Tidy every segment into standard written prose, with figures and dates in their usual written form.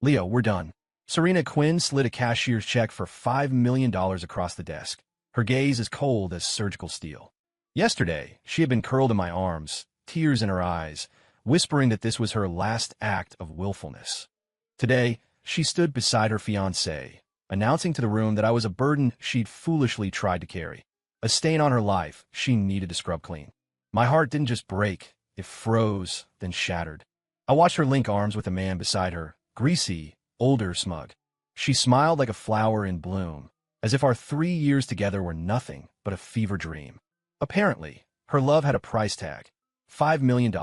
Leo, we're done. Serena Quinn slid a cashier's check for $5 million across the desk, her gaze as cold as surgical steel. Yesterday, she had been curled in my arms, tears in her eyes, whispering that this was her last act of willfulness. Today, she stood beside her fiancé, announcing to the room that I was a burden she'd foolishly tried to carry, a stain on her life she needed to scrub clean. My heart didn't just break, it froze, then shattered. I watched her link arms with the man beside her, greasy, older, smug. She smiled like a flower in bloom, as if our 3 years together were nothing but a fever dream. Apparently, her love had a price tag, $5 million.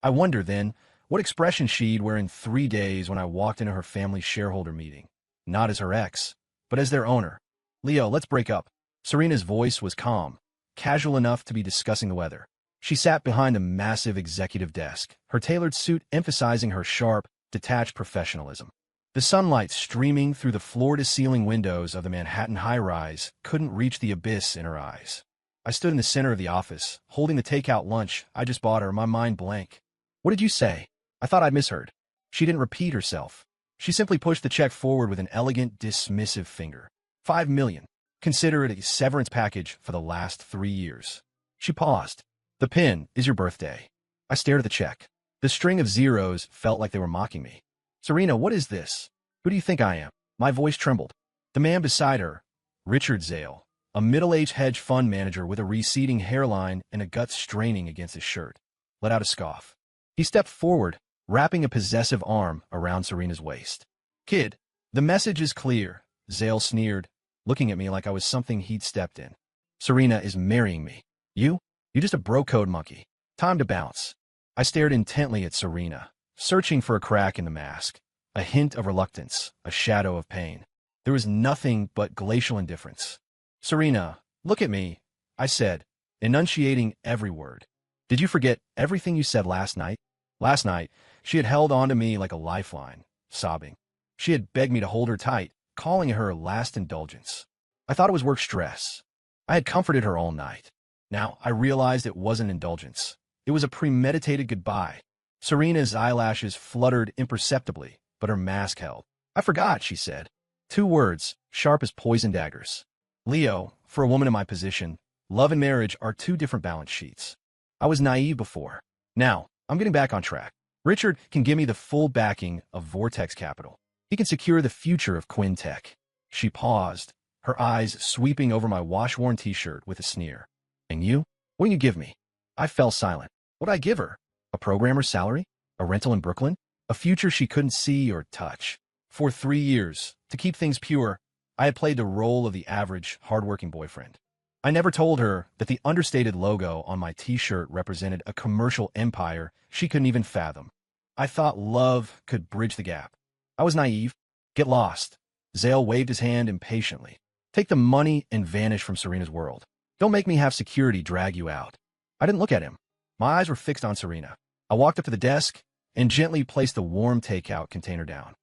I wonder, then, what expression she'd wear in 3 days when I walked into her family shareholder meeting, not as her ex, but as their owner. Leo, let's break up. Serena's voice was calm, casual enough to be discussing the weather. She sat behind a massive executive desk, her tailored suit emphasizing her sharp, detached professionalism. The sunlight streaming through the floor-to-ceiling windows of the Manhattan high-rise couldn't reach the abyss in her eyes. I stood in the center of the office, holding the takeout lunch I just bought her, my mind blank. What did you say? I thought I'd misheard. She didn't repeat herself. She simply pushed the check forward with an elegant, dismissive finger. $5 million. Consider it a severance package for the last 3 years. She paused. The pin is your birthday. I stared at the check. The string of zeros felt like they were mocking me. Serena, what is this? Who do you think I am? My voice trembled. The man beside her, Richard Zale, a middle-aged hedge fund manager with a receding hairline and a gut straining against his shirt, let out a scoff. He stepped forward, wrapping a possessive arm around Serena's waist. Kid, the message is clear, Zale sneered, looking at me like I was something he'd stepped in. Serena is marrying me. You? You're just a bro-code monkey. Time to bounce. I stared intently at Serena, searching for a crack in the mask, a hint of reluctance, a shadow of pain. There was nothing but glacial indifference. Serena, look at me, I said, enunciating every word. Did you forget everything you said last night? Last night, she had held on to me like a lifeline, sobbing. She had begged me to hold her tight, calling it her last indulgence. I thought it was work stress. I had comforted her all night. Now, I realized it wasn't indulgence. It was a premeditated goodbye. Serena's eyelashes fluttered imperceptibly, but her mask held. I forgot, she said. 2 words, sharp as poison daggers. Leo, for a woman in my position, love and marriage are 2 different balance sheets. I was naive before. Now, I'm getting back on track. Richard can give me the full backing of Vortex Capital. He can secure the future of Quinn Tech. She paused, her eyes sweeping over my wash-worn t-shirt with a sneer. And you? What do you give me? I fell silent. What'd I give her? A programmer's salary? A rental in Brooklyn? A future she couldn't see or touch? For 3 years, to keep things pure, I had played the role of the average, hardworking boyfriend. I never told her that the understated logo on my t-shirt represented a commercial empire she couldn't even fathom. I thought love could bridge the gap. I was naive. Get lost. Zale waved his hand impatiently. Take the money and vanish from Serena's world. Don't make me have security drag you out. I didn't look at him. My eyes were fixed on Serena. I walked up to the desk and gently placed the warm takeout container down.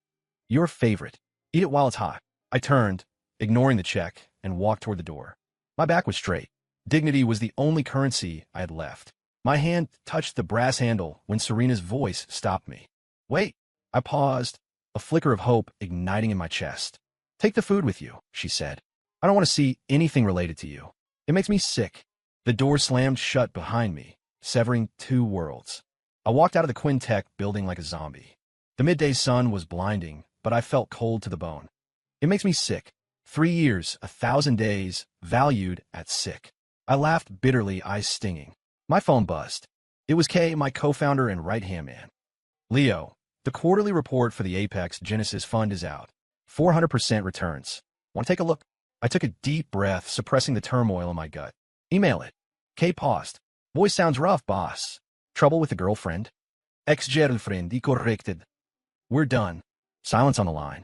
Your favorite. Eat it while it's hot. I turned, ignoring the check, and walked toward the door. My back was straight. Dignity was the only currency I had left. My hand touched the brass handle when Serena's voice stopped me. Wait. I paused, a flicker of hope igniting in my chest. Take the food with you, she said. I don't want to see anything related to you. It makes me sick. The door slammed shut behind me, severing 2 worlds. I walked out of the Quinn Tech building like a zombie. The midday sun was blinding, but I felt cold to the bone. It makes me sick. 3 years, 1,000 days, valued at sick. I laughed bitterly, eyes stinging. My phone buzzed. It was Kay, my co-founder and right-hand man. Leo, the quarterly report for the Apex Genesis Fund is out. 400% returns. Want to take a look? I took a deep breath, suppressing the turmoil in my gut. Email it. Kay paused. Voice sounds rough, boss. Trouble with the girlfriend? Ex-girlfriend, he corrected. We're done. Silence on the line.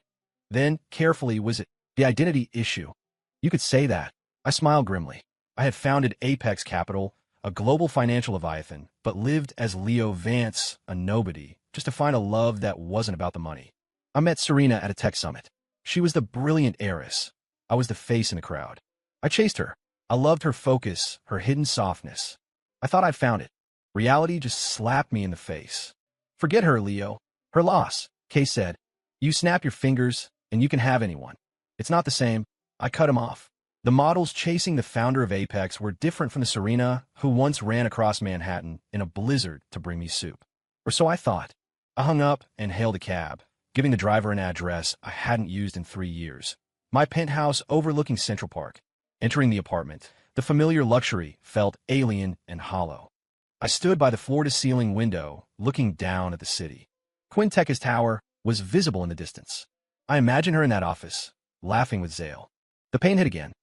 Then, carefully, was it the identity issue? You could say that. I smiled grimly. I had founded Apex Capital, a global financial leviathan, but lived as Leo Vance, a nobody, just to find a love that wasn't about the money. I met Serena at a tech summit. She was the brilliant heiress. I was the face in the crowd. I chased her. I loved her focus, her hidden softness. I thought I'd found it. Reality just slapped me in the face. Forget her, Leo. Her loss, Kay said. You snap your fingers, and you can have anyone. It's not the same. I cut him off. The models chasing the founder of Apex were different from the Serena who once ran across Manhattan in a blizzard to bring me soup. Or so I thought. I hung up and hailed a cab, giving the driver an address I hadn't used in 3 years. My penthouse overlooking Central Park. Entering the apartment, the familiar luxury felt alien and hollow. I stood by the floor-to-ceiling window, looking down at the city. Quinteca's tower was visible in the distance. I imagined her in that office, laughing with Zale. The pain hit again.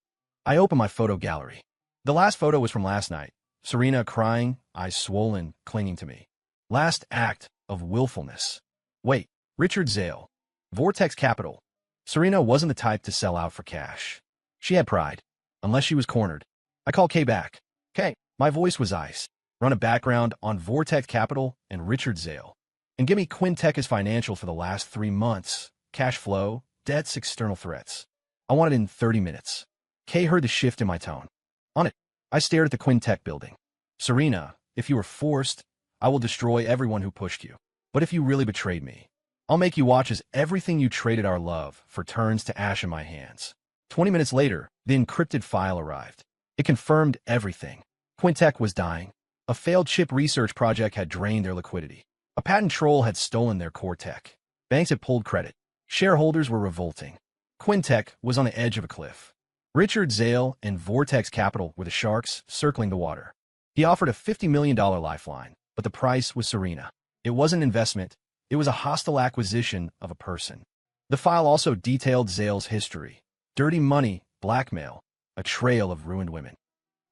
I opened my photo gallery. The last photo was from last night. Serena crying, eyes swollen, clinging to me. Last act of willfulness. Wait, Richard Zale. Vortex Capital. Serena wasn't the type to sell out for cash. She had pride, unless she was cornered. I called Kay back. Kay, my voice was ice. Run a background on Vortex Capital and Richard Zale. And give me Quinteca's financial for the last 3 months. Cash flow, debts, external threats. I want it in 30 minutes. Kay heard the shift in my tone. On it, I stared at the Quintec building. Serena, if you were forced, I will destroy everyone who pushed you. But if you really betrayed me, I'll make you watch as everything you traded our love for turns to ash in my hands. 20 minutes later, the encrypted file arrived. It confirmed everything. Quintec was dying. A failed chip research project had drained their liquidity. A patent troll had stolen their core tech. Banks had pulled credit. Shareholders were revolting. Quintec was on the edge of a cliff. Richard Zale and Vortex Capital were the sharks circling the water. He offered a $50 million lifeline, but the price was Serena. It wasn't an investment. It was a hostile acquisition of a person. The file also detailed Zale's history. Dirty money, blackmail, a trail of ruined women.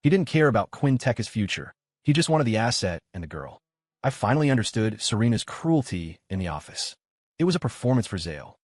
He didn't care about Quinteca's future. He just wanted the asset and the girl. I finally understood Serena's cruelty in the office. It was a performance for Zale.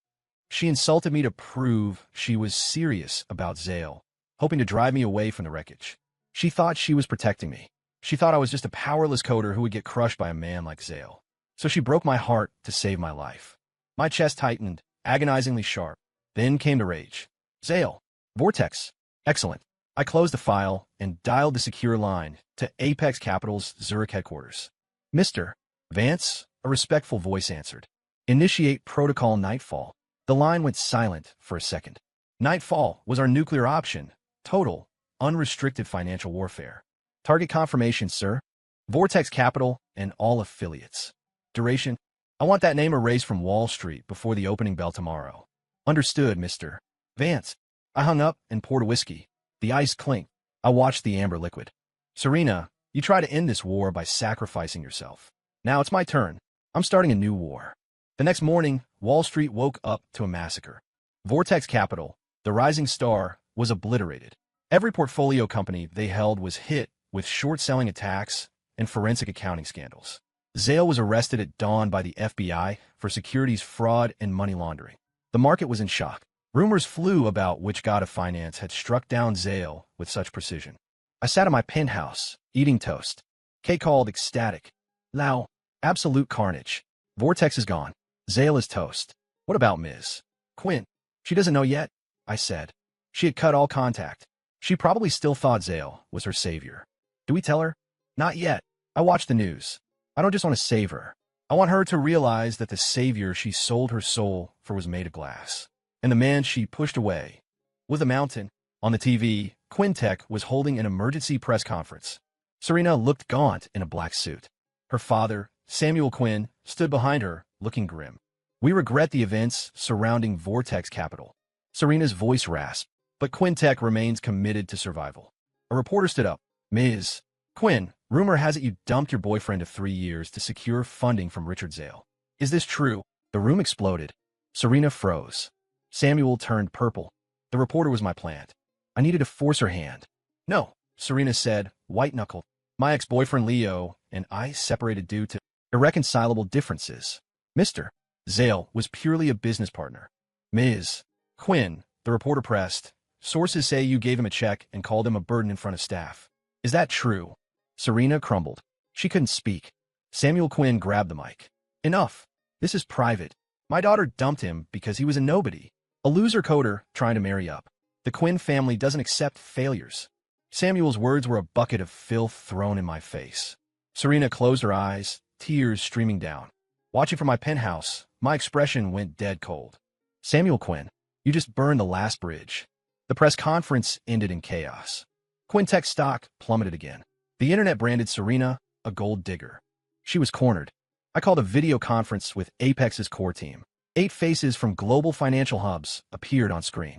She insulted me to prove she was serious about Zale, hoping to drive me away from the wreckage. She thought she was protecting me. She thought I was just a powerless coder who would get crushed by a man like Zale. So she broke my heart to save my life. My chest tightened, agonizingly sharp. Then came the rage. Zale. Vortex. Excellent. I closed the file and dialed the secure line to Apex Capital's Zurich headquarters. Mr. Vance, a respectful voice answered. Initiate protocol Nightfall. The line went silent for a second. Nightfall was our nuclear option. Total, unrestricted financial warfare. Target confirmation, sir. Vortex Capital and all affiliates. Duration. I want that name erased from Wall Street before the opening bell tomorrow. Understood, Mr. Vance. I hung up and poured a whiskey. The ice clinked. I watched the amber liquid. Serena, you try to end this war by sacrificing yourself. Now it's my turn. I'm starting a new war. The next morning, Wall Street woke up to a massacre. Vortex Capital, the rising star, was obliterated. Every portfolio company they held was hit with short-selling attacks and forensic accounting scandals. Zale was arrested at dawn by the FBI for securities fraud and money laundering. The market was in shock. Rumors flew about which god of finance had struck down Zale with such precision. I sat in my penthouse, eating toast. Kay called ecstatic. Now, absolute carnage. Vortex is gone. Zale is toast. What about Ms. Quinn? She doesn't know yet, I said. She had cut all contact. She probably still thought Zale was her savior. Do we tell her? Not yet. I watch the news. I don't just want to save her. I want her to realize that the savior she sold her soul for was made of glass. And the man she pushed away with a mountain. On the TV, Quintec was holding an emergency press conference. Serena looked gaunt in a black suit. Her father, Samuel Quinn, stood behind her, looking grim. We regret the events surrounding Vortex Capital. Serena's voice rasped, but Quintec remains committed to survival. A reporter stood up. Ms. Quinn, rumor has it you dumped your boyfriend of 3 years to secure funding from Richard Zale. Is this true? The room exploded. Serena froze. Samuel turned purple. The reporter was my plant. I needed to force her hand. No, Serena said, white-knuckled. My ex-boyfriend Leo and I separated due to irreconcilable differences. Mr. Zale was purely a business partner. Ms. Quinn, the reporter pressed. Sources say you gave him a check and called him a burden in front of staff. Is that true? Serena crumbled. She couldn't speak. Samuel Quinn grabbed the mic. Enough. This is private. My daughter dumped him because he was a nobody. A loser coder trying to marry up. The Quinn family doesn't accept failures. Samuel's words were a bucket of filth thrown in my face. Serena closed her eyes, tears streaming down. Watching from my penthouse, My expression went dead cold. Samuel Quinn, you just burned the last bridge. The press conference ended in chaos. Quintech stock plummeted again. The internet branded Serena a gold digger. She was cornered. I called a video conference with Apex's core team. 8 faces from global financial hubs appeared on screen.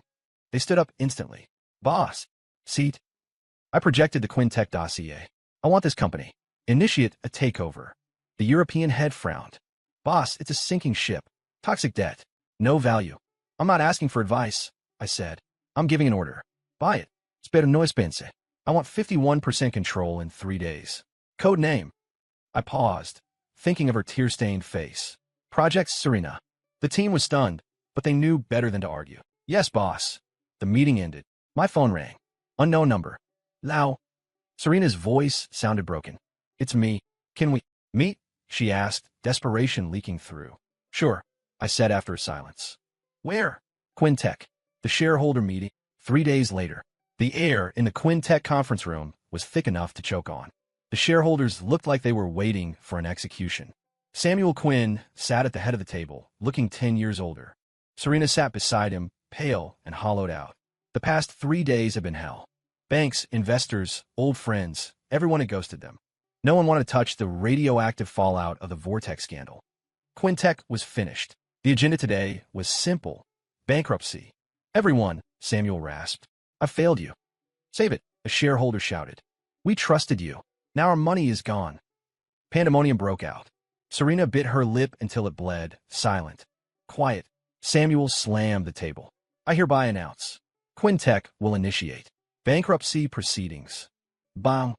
They stood up instantly. Boss. Seat. I projected the Quintech dossier. I want this company. Initiate a takeover. The European head frowned. Boss, it's a sinking ship. Toxic debt. No value. I'm not asking for advice, I said. I'm giving an order. Buy it. Spero no expense. I want 51% control in 3 days. Code name. I paused, thinking of her tear-stained face. Project Serena. The team was stunned, but they knew better than to argue. Yes, boss. The meeting ended. My phone rang. Unknown number. Lao. Serena's voice sounded broken. It's me. Can we meet? She asked, desperation leaking through. Sure, I said after a silence. Where? Quintech. The shareholder meeting. 3 days later. The air in the Quintech conference room was thick enough to choke on. The shareholders looked like they were waiting for an execution. Samuel Quinn sat at the head of the table, looking 10 years older. Serena sat beside him, pale and hollowed out. The past 3 days had been hell. Banks, investors, old friends, everyone had ghosted them. No one wanted to touch the radioactive fallout of the Vortex scandal. Quintech was finished. The agenda today was simple. Bankruptcy. Everyone, Samuel rasped. I failed you. Save it, a shareholder shouted. We trusted you. Now our money is gone. Pandemonium broke out. Serena bit her lip until it bled, silent. Quiet. Samuel slammed the table. I hereby announce. Quintech will initiate bankruptcy proceedings. Bang.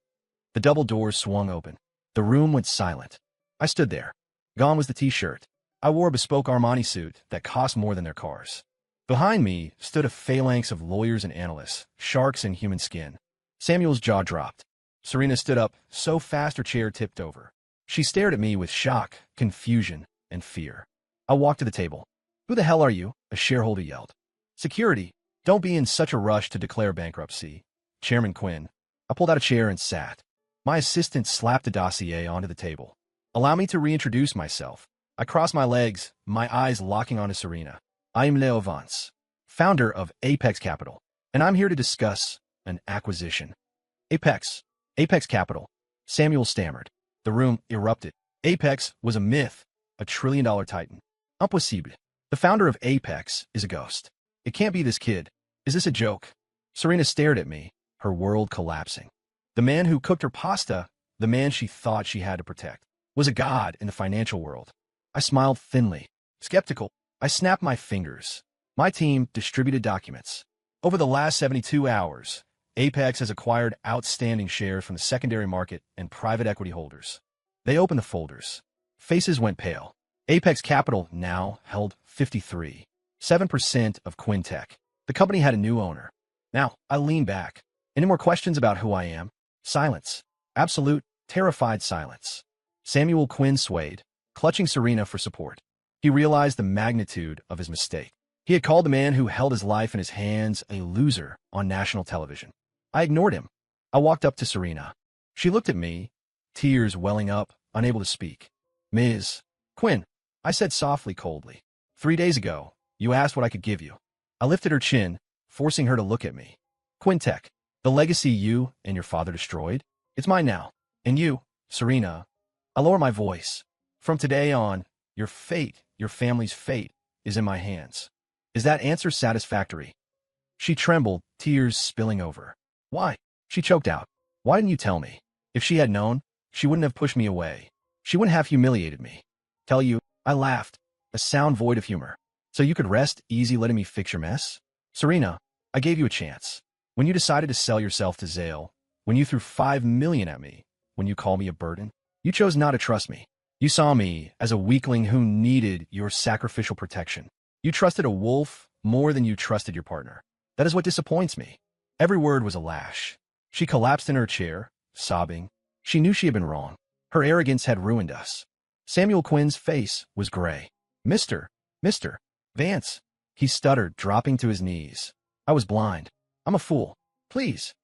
The double doors swung open. The room went silent. I stood there. Gone was the t-shirt. I wore a bespoke Armani suit that cost more than their cars. Behind me stood a phalanx of lawyers and analysts, sharks in human skin. Samuel's jaw dropped. Serena stood up, so fast her chair tipped over. She stared at me with shock, confusion, and fear. I walked to the table. Who the hell are you? A shareholder yelled. Security. Don't be in such a rush to declare bankruptcy. Chairman Quinn. I pulled out a chair and sat. My assistant slapped the dossier onto the table. Allow me to reintroduce myself. I crossed my legs, my eyes locking onto Serena. I am Leo Vance, founder of Apex Capital, and I'm here to discuss an acquisition. Apex Capital. Samuel stammered. The room erupted. Apex was a myth, a trillion-dollar titan. Impossible. The founder of Apex is a ghost. It can't be this kid. Is this a joke? Serena stared at me, her world collapsing. The man who cooked her pasta, the man she thought she had to protect, was a god in the financial world. I smiled thinly, skeptical. I snapped my fingers. My team distributed documents. Over the last 72 hours, Apex has acquired outstanding shares from the secondary market and private equity holders. They opened the folders. Faces went pale. Apex Capital now held 53.7% of Quintech. The company had a new owner. Now, I lean back. Any more questions about who I am? Silence. Absolute, terrified silence. Samuel Quinn swayed, clutching Serena for support. He realized the magnitude of his mistake. He had called the man who held his life in his hands a loser on national television. I ignored him. I walked up to Serena. She looked at me, tears welling up, unable to speak. Ms. Quinn, I said softly, coldly. 3 days ago, you asked what I could give you. I lifted her chin, forcing her to look at me. Quintech, the legacy you and your father destroyed, it's mine now. And you, Serena, I lower my voice. From today on, your fate, your family's fate, is in my hands. Is that answer satisfactory? She trembled, tears spilling over. Why? She choked out. Why didn't you tell me? If she had known, she wouldn't have pushed me away. She wouldn't have humiliated me. Tell you, I laughed, a sound void of humor. So you could rest easy letting me fix your mess? Serena, I gave you a chance. When you decided to sell yourself to Zale, when you threw $5 million at me, when you called me a burden, you chose not to trust me. You saw me as a weakling who needed your sacrificial protection. You trusted a wolf more than you trusted your partner. That is what disappoints me. Every word was a lash. She collapsed in her chair, sobbing. She knew she had been wrong. Her arrogance had ruined us. Samuel Quinn's face was gray. Mr. Vance. He stuttered, dropping to his knees. I was blind. I'm a fool. Please.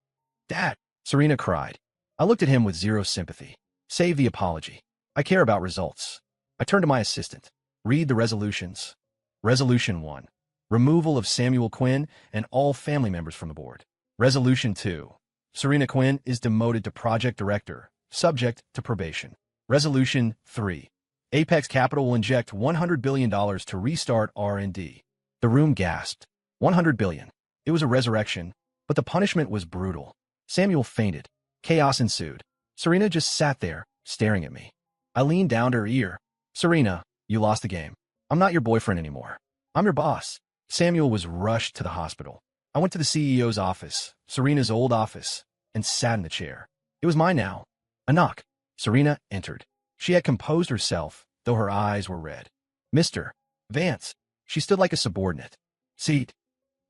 Dad. Serena cried. I looked at him with zero sympathy. Save the apology. I care about results. I turned to my assistant. Read the resolutions. Resolution 1. Removal of Samuel Quinn and all family members from the board. Resolution 2. Serena Quinn is demoted to project director, subject to probation. Resolution 3. Apex Capital will inject $100 billion to restart R&D. The room gasped. $100 billion. It was a resurrection, but the punishment was brutal. Samuel fainted. Chaos ensued. Serena just sat there, staring at me. I leaned down to her ear. Serena, you lost the game. I'm not your boyfriend anymore. I'm your boss. Samuel was rushed to the hospital. I went to the CEO's office, Serena's old office, and sat in the chair. It was mine now. A knock. Serena entered. She had composed herself, though her eyes were red. Mr. Vance. She stood like a subordinate. Seat.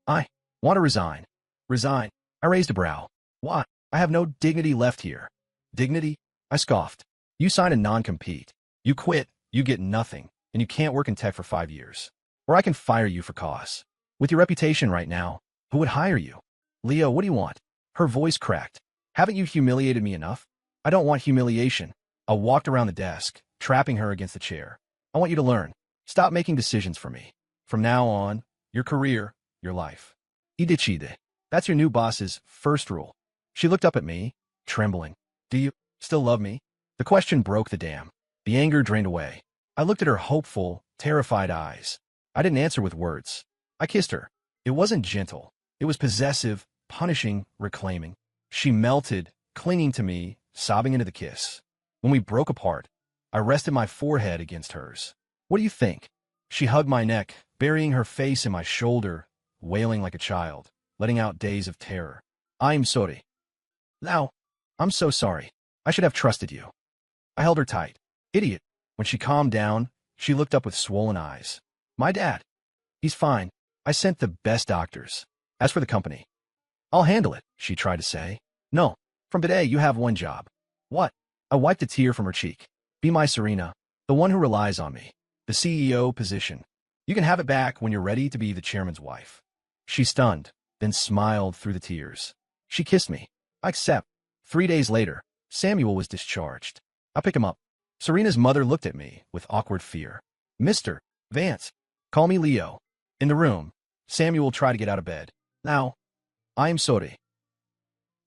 I want to resign. Resign. I raised a brow. Why? I have no dignity left here. Dignity? I scoffed. You sign a non-compete. You quit, you get nothing, and you can't work in tech for 5 years. Or I can fire you for cause. With your reputation right now, who would hire you? Leo, what do you want? Her voice cracked. Haven't you humiliated me enough? I don't want humiliation. I walked around the desk, trapping her against the chair. I want you to learn. Stop making decisions for me. From now on, your career, your life. Idicide. That's your new boss's first rule. She looked up at me, trembling. Do you still love me? The question broke the dam. The anger drained away. I looked at her hopeful, terrified eyes. I didn't answer with words. I kissed her. It wasn't gentle. It was possessive, punishing, reclaiming. She melted, clinging to me, sobbing into the kiss. When we broke apart, I rested my forehead against hers. What do you think? She hugged my neck, burying her face in my shoulder, wailing like a child, letting out days of terror. I'm sorry. Now, I'm so sorry. I should have trusted you. I held her tight. Idiot. When she calmed down, she looked up with swollen eyes. My dad. He's fine. I sent the best doctors. As for the company, I'll handle it, she tried to say. No. From today, you have one job. What? I wiped a tear from her cheek. Be my Serena, the one who relies on me. The CEO position. You can have it back when you're ready to be the chairman's wife. She stunned, then smiled through the tears. She kissed me. I accept. 3 days later, Samuel was discharged. I picked him up. Serena's mother looked at me with awkward fear. Mr. Vance. Call me Leo. In the room, Samuel tried to get out of bed. Now, I am sorry.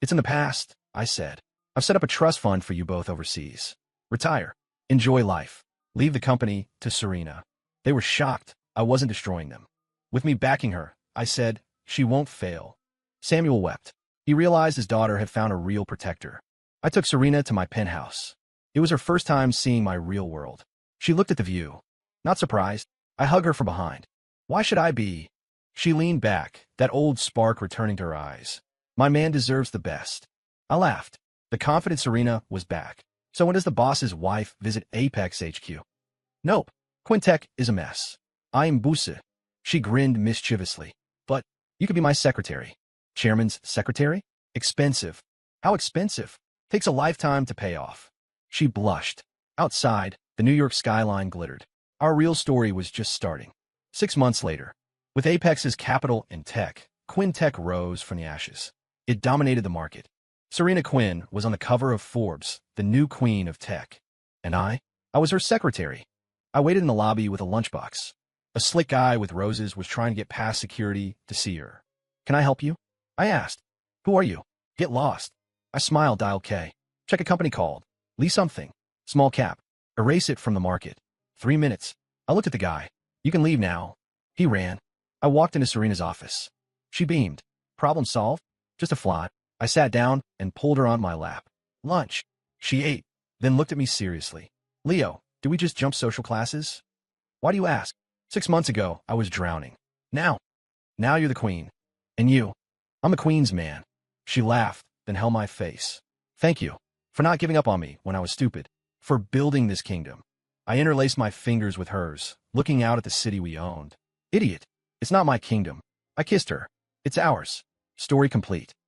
It's in the past, I said. I've set up a trust fund for you both overseas. Retire. Enjoy life. Leave the company to Serena. They were shocked I wasn't destroying them. With me backing her, I said, she won't fail. Samuel wept. He realized his daughter had found a real protector. I took Serena to my penthouse. It was her first time seeing my real world. She looked at the view. Not surprised, I hugged her from behind. Why should I be? She leaned back, that old spark returning to her eyes. My man deserves the best. I laughed. The confident Serena was back. So when does the boss's wife visit Apex HQ? Nope. Quintech is a mess. I'm Busse. She grinned mischievously. But you could be my secretary. Chairman's secretary? Expensive. How expensive? Takes a lifetime to pay off. She blushed. Outside, the New York skyline glittered. Our real story was just starting. 6 months later, with Apex's capital in tech, Quintech rose from the ashes. It dominated the market. Serena Quinn was on the cover of Forbes, the new queen of tech. And I was her secretary. I waited in the lobby with a lunchbox. A slick guy with roses was trying to get past security to see her. Can I help you? I asked. Who are you? Get lost. I smiled, dial K. Check a company called. Lee something. Small cap. Erase it from the market. 3 minutes. I looked at the guy. You can leave now. He ran. I walked into Serena's office. She beamed. Problem solved? Just a fly. I sat down and pulled her on my lap. Lunch. She ate, then looked at me seriously. Leo, did we just jump social classes? Why do you ask? 6 months ago, I was drowning. Now you're the queen. And you? I'm the queen's man. She laughed, then held my face. Thank you for not giving up on me when I was stupid, for building this kingdom. I interlaced my fingers with hers, looking out at the city we owned. Idiot. It's not my kingdom. I kissed her. It's ours. Story complete.